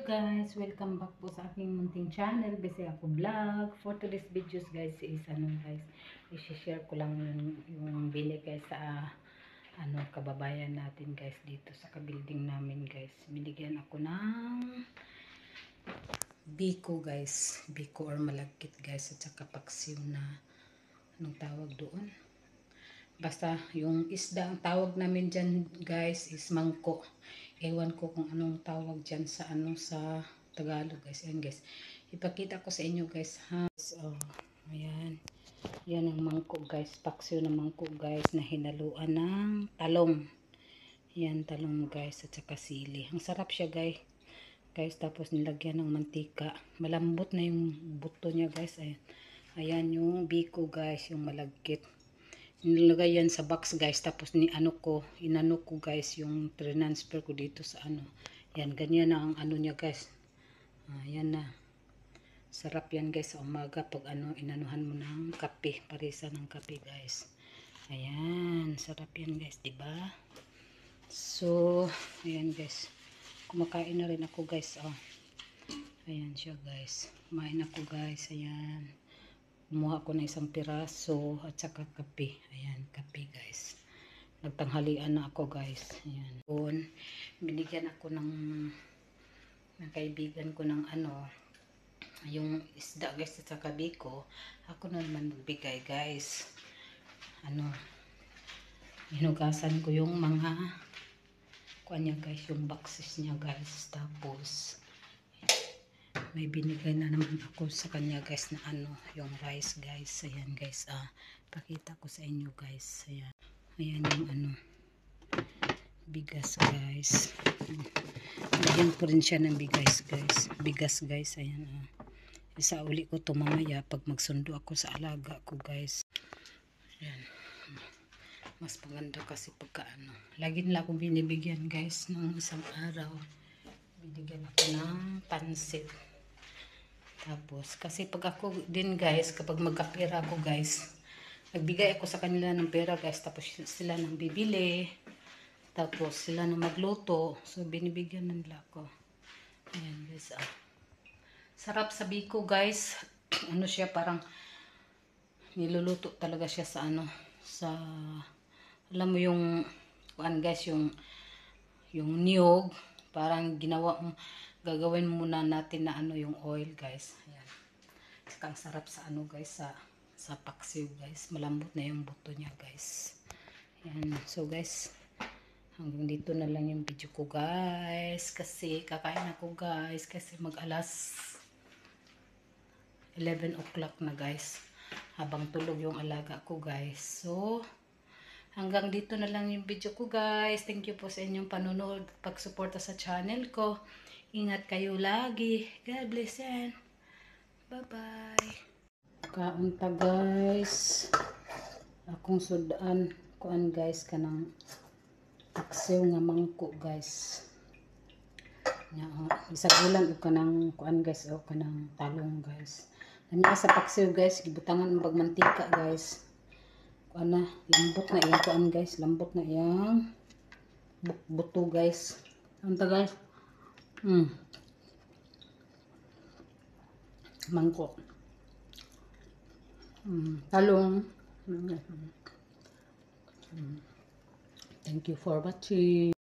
Guys, welcome back po sa aking munting channel, Bisaya ako vlog. For today's videos guys is guys, i-share ko lang yung bili guys sa kababayan natin guys dito sa kabuilding namin guys. Binigyan ako ng biko guys, biko or malagkit guys at saka paksiw na anong tawag doon. Basta yung isda ang tawag namin dyan guys is mangko. Ewan ko kung anong tawag dyan sa sa Tagalog guys. Ayan guys. Ipakita ko sa inyo guys ha. So, ayan. Yan ang mangko guys. Paksiw na mangko guys na hinaluan ng talong. Yan talong guys at saka sili. Ang sarap siya guys. Tapos nilagyan ng mantika. Malambot na yung buto niya guys. Ayan. Ayan yung biko guys. Yung malagkit. Nilagay yan sa box guys, tapos inano ko guys yung transfer ko dito sa yan, ganyan na ang niya guys. Yan na, sarap yan guys sa umaga pag inanuhan mo ng kape, parisa ng kape guys. Ayan, sarap yan guys, diba? So ayan guys, kumakain na rin ako guys. Ayan siya guys, kumain ako guys. Ayan, kumuha ko na isang piraso at saka kape. Ayan, kape guys. Nagtanghalian na ako guys. Ayan. Binigyan ako ng kaibigan ko ng yung isda guys at saka biko. Ako na naman magbigay guys. Hinugasan ko yung mga kuan niya guys, yung boxes niya guys. Tapos may binigay na naman ako sa kanya guys na yung rice guys. Ayan guys, pakita ko sa inyo guys. Ayan, ayan yung bigas guys. Bigyan ko rin siya ng bigas guys. Ayan, isa uli ko to mamaya pag magsundo ako sa alaga ko guys. Ayan, mas maganda kasi pagka lagi nila akong binibigyan guys. Nung isang araw binigyan ako ng pansit. Tapos, kasi pag ako din guys, kapag magkapera ako guys, nagbigay ako sa kanila ng pera guys, tapos sila nang bibili, tapos sila nang magluto, so binibigyan na nila ako. Ayan guys, sarap sa biko guys. Siya parang niluluto talaga siya sa sa, alam mo yung guys, yung niyog, parang gagawin muna natin na yung oil guys. Ayan. Saka ang sarap sa guys, sa paksiw guys. Malambot na yung buto niya guys. Ayan. So guys, hanggang dito na lang yung video ko guys. Kasi kakain ako guys. Kasi mag-alas 11 o'clock na guys. Habang tulog yung alaga ko guys. So, hanggang dito na lang yung video ko guys. Thank you po sa inyong panonood, pagsuporta sa channel ko. Ingat kayo lagi. God bless yan. Bye-bye. Kaunta guys. Akong sudan. Kuan guys, kanang paksiw nga mangko guys. Isang ulan o kanang kuan guys. O kanang talong guys. Namiya sa paksiw guys. Gibutangan ng bagmantika guys. Kuan na. Lambot na iyang kuan guys. Lambot na iyang buto guys. Kaunta guys. Mangko. Talong. Thank you for watching.